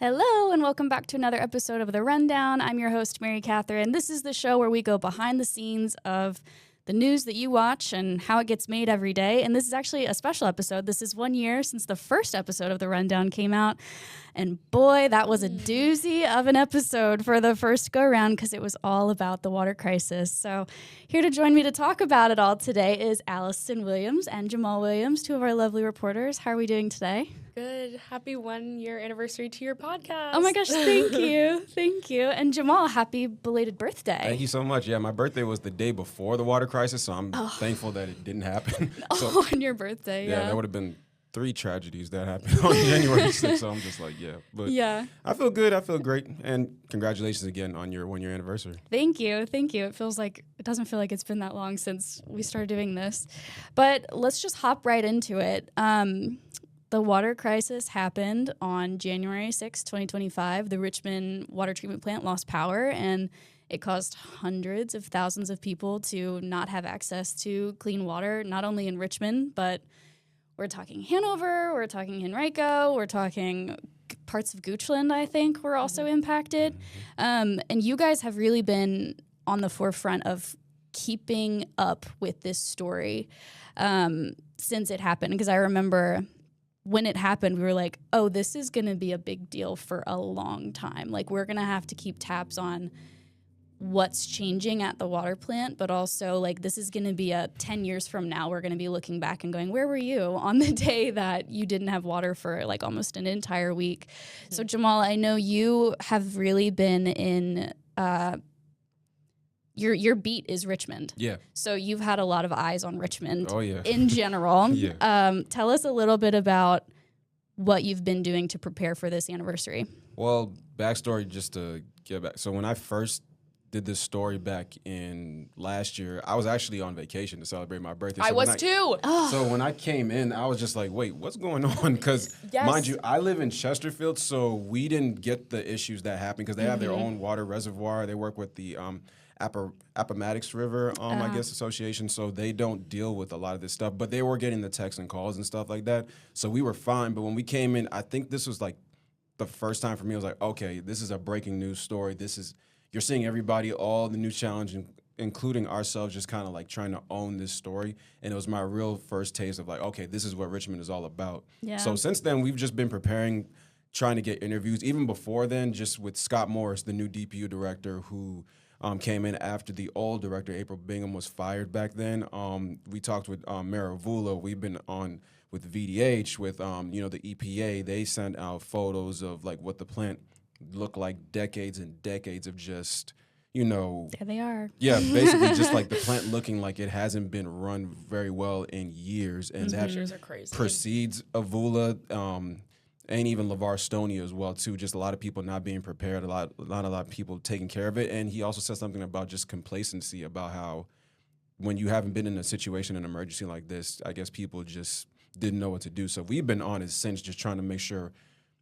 Hello, and welcome back to another episode of The Rundown. I'm your host, MaryCatherine. This is the show where we go behind the scenes of the news that you watch and how it gets made every day. And this is actually a special episode. This is 1 year since the first episode of The Rundown came out. And boy, that was a doozy of an episode for the first go-around because it was all about the water crisis. So here to join me to talk about it all today is Allison Williams and Jamal Williams, two of our lovely reporters. How are we doing today? Good. Happy 1 year anniversary to your podcast. Oh my gosh, thank you. Thank you. And Jamal, happy belated birthday. Thank you so much. Yeah, my birthday was the day before the water crisis, so I'm thankful that it didn't happen. So, on your birthday, yeah. There would have been 3 tragedies that happened on January 6th, so I'm just like, yeah. But yeah. I feel good. I feel great. And congratulations again on your 1 year anniversary. Thank you. Thank you. It doesn't feel like it's been that long since we started doing this. But let's just hop right into it. The water crisis happened on January 6, 2025. The Richmond water treatment plant lost power, and it caused hundreds of thousands of people to not have access to clean water, not only in Richmond, but we're talking Hanover, we're talking Henrico, we're talking parts of Goochland, I think, were also impacted. And you guys have really been on the forefront of keeping up with this story since it happened, because I remember when it happened, we were like, oh, this is going to be a big deal for a long time. Like, we're going to have to keep tabs on what's changing at the water plant, but also, like, this is going to be 10 years from now, we're going to be looking back and going, where were you on the day that you didn't have water for, like, almost an entire week? So, Jamal, I know you have really been in your beat is Richmond. Yeah. So you've had a lot of eyes on Richmond in general. Yeah. Tell us a little bit about what you've been doing to prepare for this anniversary. Well, backstory just to get back. So when I first did this story back in last year, I was actually on vacation to celebrate my birthday. I was too. So when I came in, I was just like, wait, what's going on? Because mind you, I live in Chesterfield, so we didn't get the issues that happened because they have their own water reservoir. They work with the Appomattox River, I guess, association, so they don't deal with a lot of this stuff. But they were getting the texts and calls and stuff like that, so we were fine. But when we came in, I think this was like the first time for me. I was like, okay, this is a breaking news story. You're seeing everybody, all the new challenge, including ourselves, just kind of like trying to own this story. And it was my real first taste of like, okay, this is what Richmond is all about. Yeah. So since then, we've just been preparing, trying to get interviews. Even before then, just with Scott Morris, the new DPU director who came in after the old director, April Bingham, was fired back then. We talked with Mayor Avula. We've been on with VDH, with the EPA. They sent out photos of like what the plant looked like, decades and decades of just, There they are. Yeah, basically just like the plant looking like it hasn't been run very well in years. And that Pictures are crazy. precedes Avula. And even LeVar Stoney as well, too. Just a lot of people not being prepared, not a lot of people taking care of it. And he also said something about just complacency, about how when you haven't been in a situation, an emergency like this, I guess people just didn't know what to do. So we've been on it since, just trying to make sure,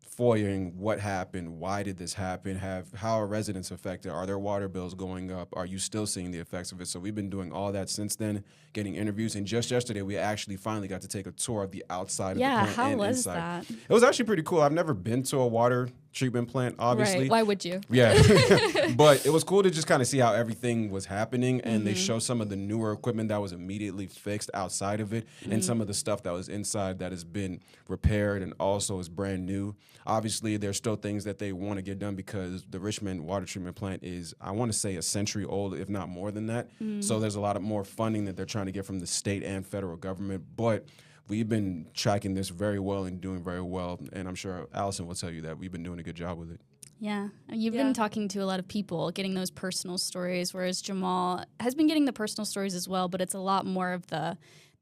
foiling what happened, why did this happen, how are residents affected, are their water bills going up, are you still seeing the effects of it? So we've been doing all that since then, getting interviews, and just yesterday we actually finally got to take a tour of the outside of the plant. Yeah, how was inside. that? It was actually pretty cool. I've never been to a water treatment plant, obviously. Right. Why would you? Yeah. But it was cool to just kind of see how everything was happening, and they show some of the newer equipment that was immediately fixed outside of it, and some of the stuff that was inside that has been repaired and also is brand new. Obviously, there's still things that they want to get done because the Richmond water treatment plant is, I want to say, a century old, if not more than that. So there's a lot of more funding that they're trying to get from the state and federal government. But we've been tracking this very well and doing very well. And I'm sure Allison will tell you that we've been doing a good job with it. Yeah. You've been talking to a lot of people, getting those personal stories, whereas Jamal has been getting the personal stories as well, but it's a lot more of the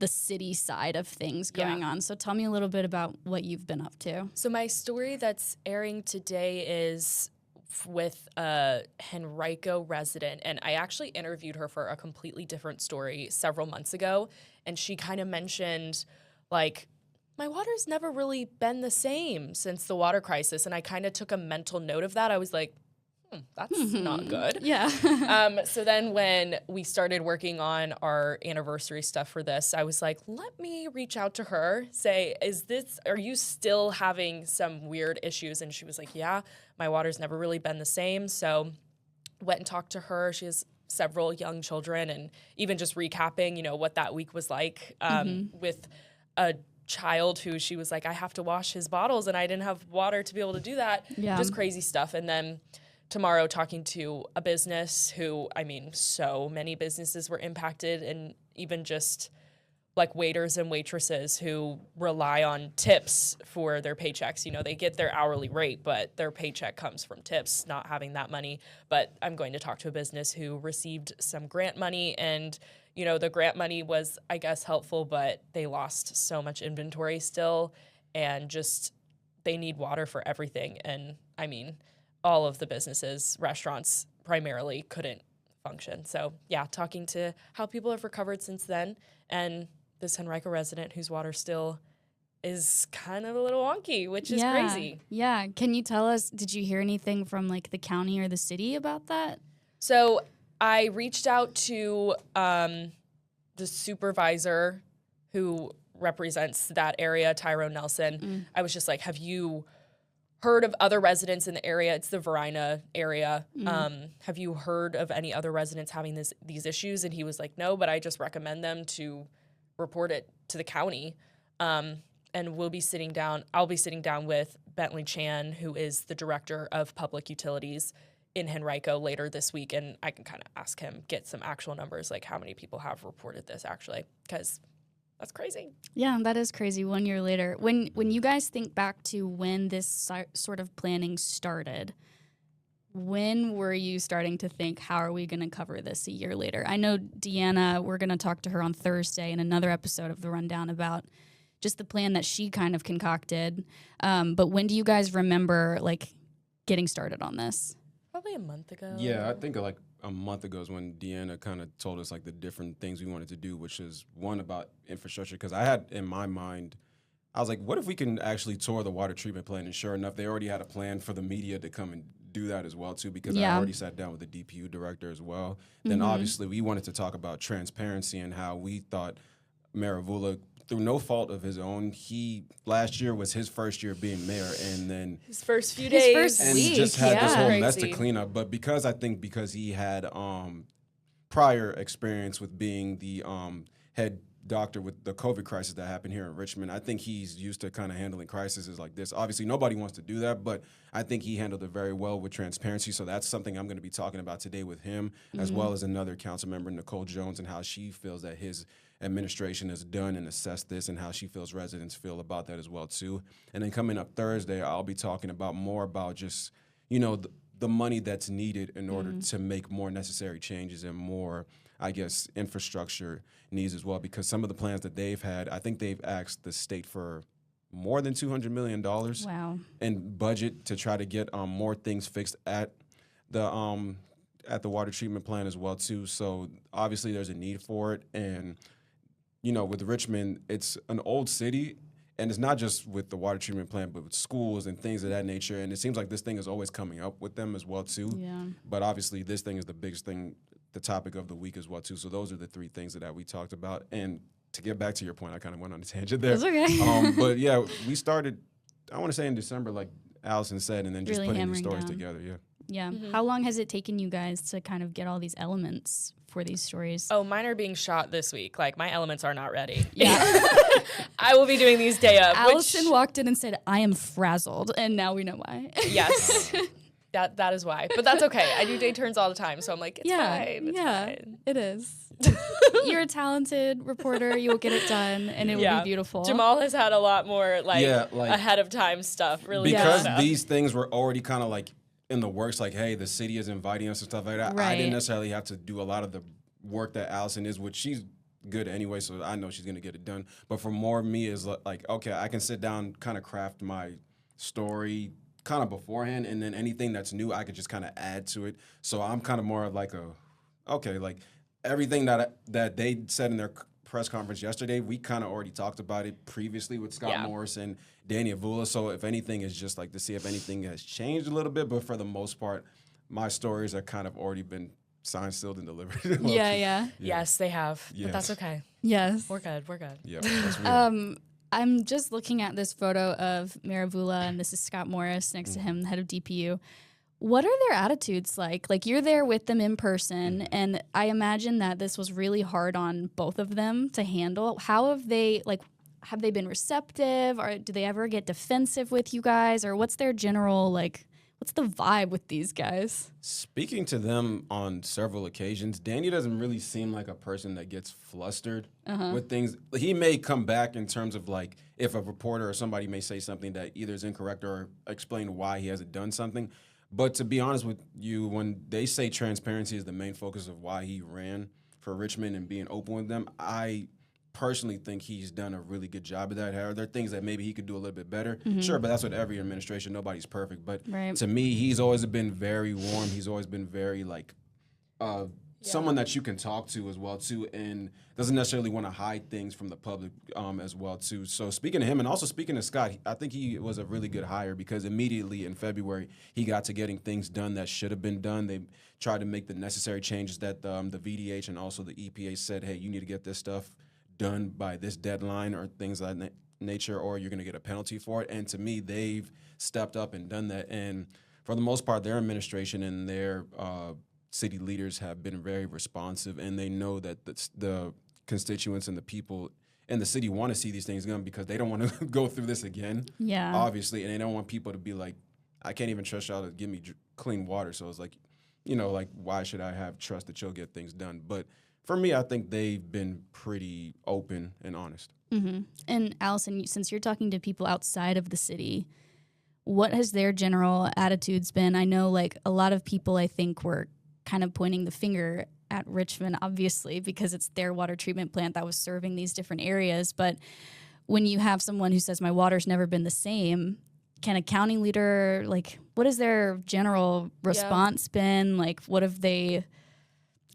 city side of things going on. So tell me a little bit about what you've been up to. So my story that's airing today is with a Henrico resident, and I actually interviewed her for a completely different story several months ago, and she kind of mentioned, like, my water's never really been the same since the water crisis, and I kind of took a mental note of that. I was like, that's not good. Yeah. So then when we started working on our anniversary stuff for this, I was like, let me reach out to her, say, are you still having some weird issues? And she was like, yeah, my water's never really been the same. So went and talked to her. She has several young children, and even just recapping, what that week was like with a child who she was like, I have to wash his bottles and I didn't have water to be able to do that. Yeah. Just crazy stuff. And then tomorrow talking to a business who, so many businesses were impacted, and even just like waiters and waitresses who rely on tips for their paychecks. They get their hourly rate, but their paycheck comes from tips, not having that money. But I'm going to talk to a business who received some grant money, and the grant money was, I guess, helpful, but they lost so much inventory still, and just they need water for everything. And all of the businesses, restaurants primarily, couldn't function. So yeah, talking to how people have recovered since then, and this Henrico resident whose water still is kind of a little wonky, which is crazy. Yeah. Can you tell us, did you hear anything from like the county or the city about that? So I reached out to the supervisor who represents that area, Tyrone Nelson. I was just like, have you heard of other residents in the area? It's the Varina area. Have you heard of any other residents having these issues? And he was like, no, but I just recommend them to report it to the county. And I'll be sitting down with Bentley Chan, who is the director of public utilities in Henrico, later this week. And I can kind of ask him, get some actual numbers, like how many people have reported this actually, because that's crazy. Yeah, that is crazy. 1 year later, when you guys think back to when this sort of planning started, when were you starting to think, how are we going to cover this a year later? I know Deanna, we're going to talk to her on Thursday in another episode of The Rundown about just the plan that she kind of concocted. But when do you guys remember like getting started on this? Probably a month ago. Yeah, I think like a month ago is when Deanna kind of told us like the different things we wanted to do, which is one about infrastructure. Because I had in my mind, I was like, what if we can actually tour the water treatment plant? And sure enough, they already had a plan for the media to come and do that as well too, because I already sat down with the DPU director as well. Then obviously we wanted to talk about transparency and how we thought Mayor Avula, through no fault of his own, last year was his first year being mayor, and then his first few days and just had this whole mess to clean up. But because he had prior experience with being the head doctor with the COVID crisis that happened here in Richmond, I think he's used to kind of handling crises like this. Obviously, nobody wants to do that, but I think he handled it very well with transparency. So that's something I'm going to be talking about today with him, as well as another council member, Nicole Jones, and how she feels that his administration has done and assessed this, and how she feels residents feel about that as well too. And then coming up Thursday, I'll be talking more about just, the money that's needed in order to make more necessary changes and more, I guess, infrastructure needs as well, because some of the plans that they've had, I think they've asked the state for more than $200 million in budget to try to get more things fixed at the water treatment plant as well too. So obviously there's a need for it. And, with Richmond, it's an old city, and it's not just with the water treatment plant, but with schools and things of that nature. And it seems like this thing is always coming up with them as well too. Yeah. But obviously this thing is the biggest thing, the topic of the week as well too. So those are the three things that we talked about. And to get back to your point, I kind of went on a tangent there. It's okay. But yeah, we started, I want to say in December, like Allison said, and then just really putting these stories together. Yeah. Yeah. How long has it taken you guys to kind of get all these elements for these stories? Oh, mine are being shot this week. Like, my elements are not ready. Yeah. I will be doing these day of. Allison walked in and said, I am frazzled. And now we know why. Yes. That is why. But that's okay. I do day turns all the time. So I'm like, it's fine. It's fine. It is. You're a talented reporter. You will get it done, and it will be beautiful. Jamal has had a lot more, like ahead of time stuff. Really, because these things were already kind of like in the works, like, hey, the city is inviting us and stuff like that. Right. I didn't necessarily have to do a lot of the work that Allison is, which she's good anyway, so I know she's going to get it done. But for more me is like, okay, I can sit down, kind of craft my story kind of beforehand, and then anything that's new, I could just kind of add to it. So I'm kind of more of like like everything that they said in their press conference yesterday, we kind of already talked about it previously with Scott Morris and Danny Avula. So if anything, is just like to see if anything has changed a little bit. But for the most part, my stories are kind of already been signed, sealed, and delivered. Yeah. Yes, they have. Yes. But that's okay. Yes. We're good. Yeah, that's weird. I'm just looking at this photo of Maravula, and this is Scott Morris next to him, the head of DPU. What are their attitudes like? Like, you're there with them in person, and I imagine that this was really hard on both of them to handle. How have they, like, have they been receptive, or do they ever get defensive with you guys, or what's their general, like, what's the vibe with these guys? Speaking to them on several occasions, Danny doesn't really seem like a person that gets flustered with things. He may come back in terms of, like, if a reporter or somebody may say something that either is incorrect or explain why he hasn't done something. But to be honest with you, when they say transparency is the main focus of why he ran for Richmond and being open with them, I personally think he's done a really good job of that. Are there things that maybe he could do a little bit better? Sure, but that's with every administration. Nobody's perfect. But to me, he's always been very warm. He's always been very, like, someone that you can talk to as well, too, and doesn't necessarily want to hide things from the public as well, too. So speaking to him and also speaking to Scott, I think he was a really good hire because immediately in February, he got to getting things done that should have been done. They tried to make the necessary changes that the VDH and also the EPA said, hey, you need to get this stuff done by this deadline or things of that nature, or you're going to get a penalty for it. And to me, they've stepped up and done that. And for the most part, their administration and their city leaders have been very responsive, and they know that the constituents and the people in the city want to see these things done because they don't want to go through this again, obviously, and they don't want people to be like, I can't even trust y'all to give me clean water. So it's like, like, why should I have trust that you'll get things done? But for me, I think they've been pretty open and honest. And Allison, since you're talking to people outside of the city, what has their general attitudes been? I know, like, a lot of people, I think, were kind of pointing the finger at Richmond, obviously, because it's their water treatment plant that was serving these different areas. But when you have someone who says, my water's never been the same, can a county leader, like, what has their general response been? Like, what have they...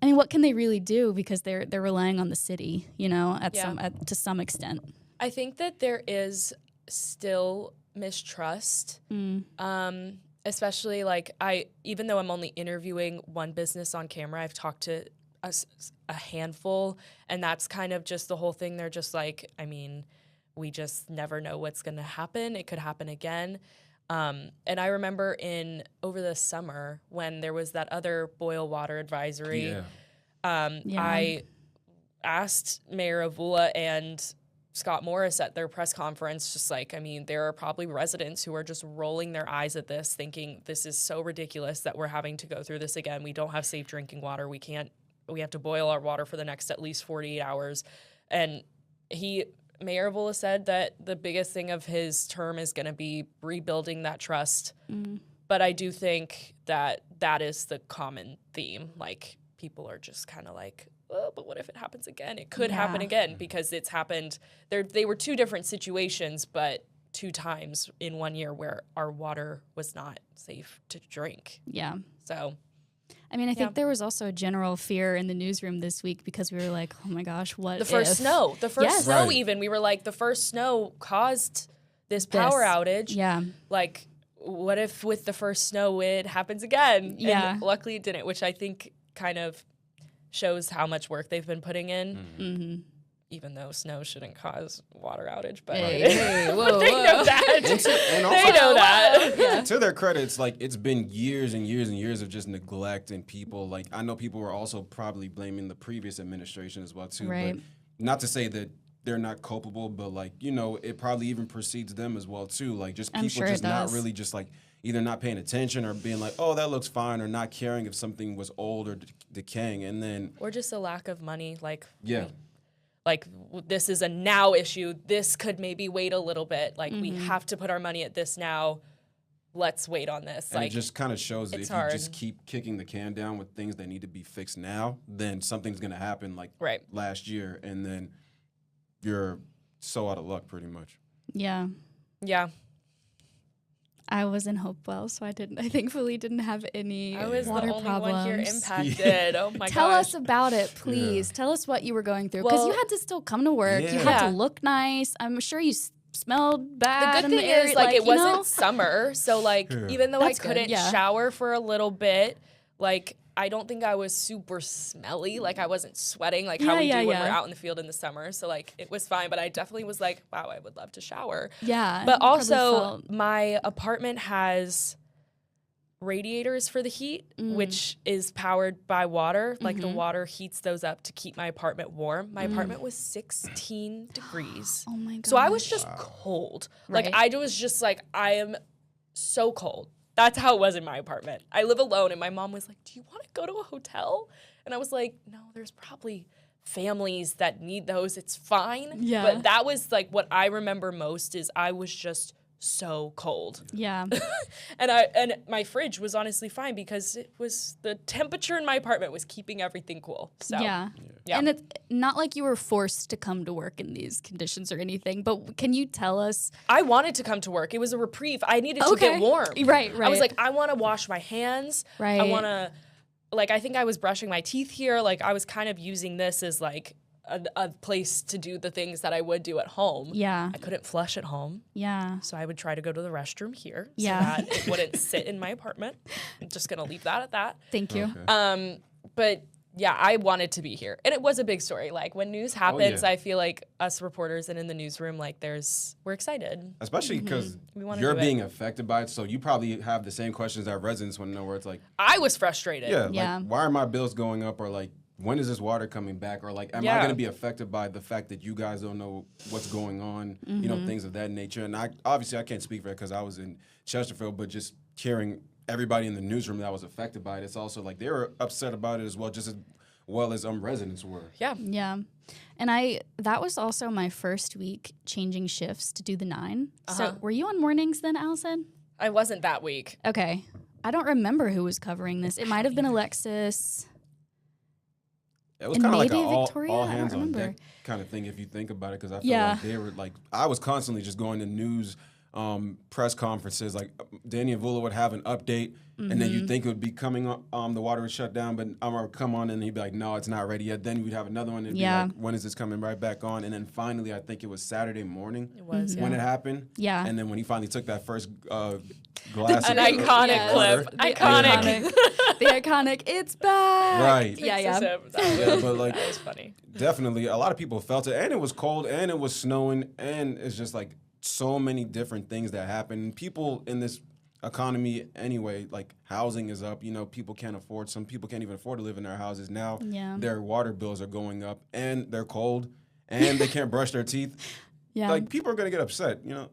I mean, what can they really do because they're relying on the city, to some extent? I think that there is still mistrust, especially like even though I'm only interviewing one business on camera, I've talked to a handful, and that's kind of just the whole thing. They're just like, I mean, we just never know what's going to happen. It could happen again. And I remember over the summer when there was that other boil water advisory, I asked Mayor Avula and Scott Morris at their press conference, just like, I mean, there are probably residents who are just rolling their eyes at this, thinking this is so ridiculous that we're having to go through this again. We don't have safe drinking water. We have to boil our water for the next at least 48 hours. And Mayor Avula said that the biggest thing of his term is going to be rebuilding that trust. But I do think that is the common theme. Like, people are just kind of like, oh, but what if it happens again? It could happen again because it's happened. They were two different situations, but 2 times in 1 year where our water was not safe to drink. Yeah. So... I mean, I think there was also a general fear in the newsroom this week because we were like, oh my gosh, what The first snow. Even. We were like, the first snow caused this power outage. Yeah. Like, what if with the first snow it happens again? Yeah. And luckily it didn't, which I think kind of shows how much work they've been putting in. Even though snow shouldn't cause water outage, but whoa, they know that. And also, they know that. To their credit, it's like it's been years and years and years of just neglect, and people, like, I know people were also probably blaming the previous administration as well too. Right. But not to say that they're not culpable, but, like, it probably even precedes them as well too. Like, just people just not really just like either not paying attention or being like, oh, that looks fine, or not caring if something was old or decaying, and then or just a lack of money, like like, this is a now issue. This could maybe wait a little bit. Like, we have to put our money at this now. Let's wait on this. And like, it just kind of shows that if hard. you just keep kicking the can down with things that need to be fixed now, then something's going to happen like last year, and then you're so out of luck pretty much. Yeah. Yeah. I was in Hopewell, so I thankfully didn't have any water problems. I was the only one here impacted. Oh my gosh. Tell us about it, please. Tell us what you were going through, because you had to still come to work. You had to look nice. I'm sure you smelled bad. The good thing is, like, it wasn't summer, so, like, even though That's I couldn't shower for a little bit, like, I don't think I was super smelly. Like, I wasn't sweating like how we do when we're out in the field in the summer. So, like, it was fine. But I definitely was like, wow, I would love to shower. Yeah. But also, my apartment has radiators for the heat, which is powered by water. Like, the water heats those up to keep my apartment warm. My apartment was 16 degrees. Oh, my God. So I was just cold. Like, I was just like, I am so cold. That's how it was in my apartment. I live alone, and my mom was like, do you want to go to a hotel? And I was like, no, there's probably families that need those. It's fine. Yeah. But that was, like, what I remember most is I was just so cold. Yeah. and my fridge was honestly fine because it was the temperature in my apartment was keeping everything cool. So yeah. And it's not like you were forced to come to work in these conditions or anything, but can you tell us? I wanted to come to work. It was a reprieve. I needed to get warm. Right. I was like, I want to wash my hands. Right. I want to, like, I think I was brushing my teeth here. Like, I was kind of using this as, like, a place to do the things that I would do at home. Yeah. I couldn't flush at home. Yeah. So I would try to go to the restroom here so Yeah. that it wouldn't sit in my apartment. I'm just going to leave that at that. Thank you. Okay. But yeah, I wanted to be here. And it was a big story. Like, when news happens, I feel like us reporters and in the newsroom, like, we're excited. Especially because you're being affected by it, so you probably have the same questions that residents want to know, where it's like, I was frustrated. Yeah. Like, why are my bills going up? Or, like, when is this water coming back? Or, like, am I going to be affected by the fact that you guys don't know what's going on? You know, things of that nature. And I can't speak for it because I was in Chesterfield, but just hearing everybody in the newsroom that was affected by it, it's also like they were upset about it as well, just as well as residents were. Yeah. And that was also my first week changing shifts to do the 9. So were you on mornings then, Allison? I wasn't that week. Okay. I don't remember who was covering this. It might have been Alexis. It was kind of like an Victoria? all hands on deck kind of thing if you think about it, because I feel like they were like, I was constantly just going to news press conferences. Like, Danny Avula would have an update, and then you'd think it would be coming on, the water would shut down, but I would come on and he'd be like, no, it's not ready yet. Then we'd have another one and be like, when is this coming right back on? And then finally, I think it was Saturday morning when it happened. Yeah. And then when he finally took that first glass An of iconic clip. Iconic. The iconic, it's back. Right. Yeah. But like, that was funny. Definitely, a lot of people felt it, and it was cold, and it was snowing, and it's just like so many different things that happen. People in this economy anyway, like, housing is up. You know, people can't afford. Some people can't even afford to live in their houses now. Their water bills are going up, and they're cold, and they can't brush their teeth. Like, people are gonna get upset. You know,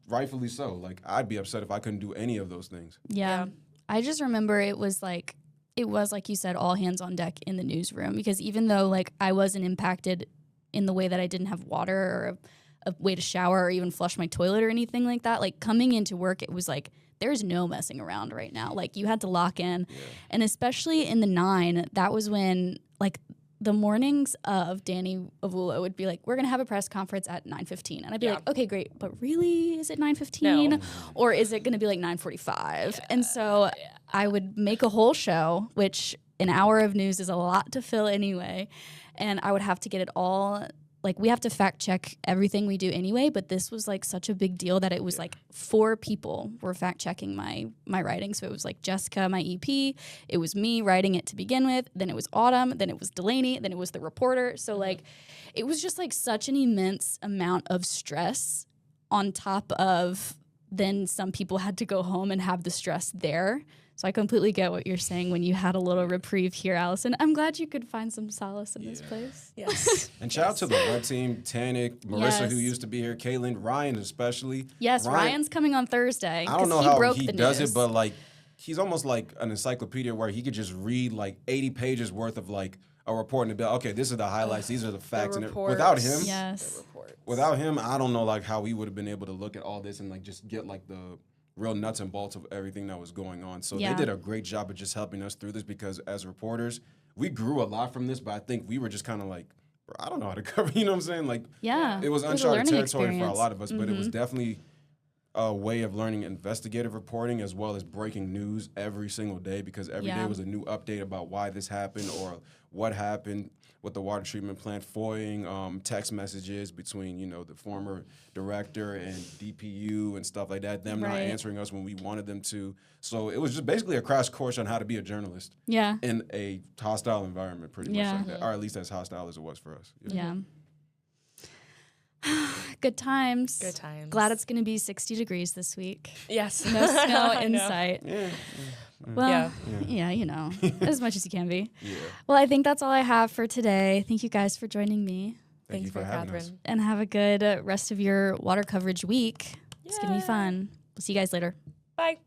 rightfully so. Like, I'd be upset if I couldn't do any of those things. Yeah. I just remember it was like you said, all hands on deck in the newsroom, because even though, like, I wasn't impacted in the way that I didn't have water or a way to shower or even flush my toilet or anything like that, like, coming into work, it was like, there's no messing around right now. Like, you had to lock in. And especially in the 9, that was when, like, the mornings of Danny Avula would be like, we're going to have a press conference at 9:15. And I'd be like, okay, great. But really, is it 9:15? No. Or is it going to be like 9:45? And so I would make a whole show, which an hour of news is a lot to fill anyway. And I would have to get it all, like, we have to fact check everything we do anyway, but this was like such a big deal that it was like 4 people were fact checking my writing. So it was like Jessica, my EP, it was me writing it to begin with, then it was Autumn, then it was Delaney, then it was the reporter. So like, it was just like such an immense amount of stress on top of then some people had to go home and have the stress there. So I completely get what you're saying when you had a little reprieve here, Allison. I'm glad you could find some solace in this place. Yes. And shout out to the red team, Tanik, Marissa, who used to be here, Kaylin, Ryan especially. Yes, Ryan's coming on Thursday. I don't know how he does it, but like, he's almost like an encyclopedia where he could just read like 80 pages worth of like a report and be like, okay, this is the highlights, these are the facts. And without him, without him, I don't know like how we would have been able to look at all this and like just get like the real nuts and bolts of everything that was going on. So they did a great job of just helping us through this, because as reporters, we grew a lot from this, but I think we were just kind of like, bro, I don't know how to cover, you know what I'm saying? Like, it was uncharted territory for a lot of us, but it was definitely a way of learning investigative reporting as well as breaking news every single day, because every day was a new update about why this happened or what happened with the water treatment plant, FOIAing text messages between, the former director and DPU and stuff like that, them not answering us when we wanted them to. So it was just basically a crash course on how to be a journalist in a hostile environment, pretty much like that, or at least as hostile as it was for us. Yeah. Good times. Good times. Glad it's going to be 60 degrees this week. Yes. No snow in sight. Yeah. Well, as much as you can be. Yeah. Well, I think that's all I have for today. Thank you guys for joining me. Thank you for having us. And have a good rest of your water coverage week. It's going to be fun. We'll see you guys later. Bye.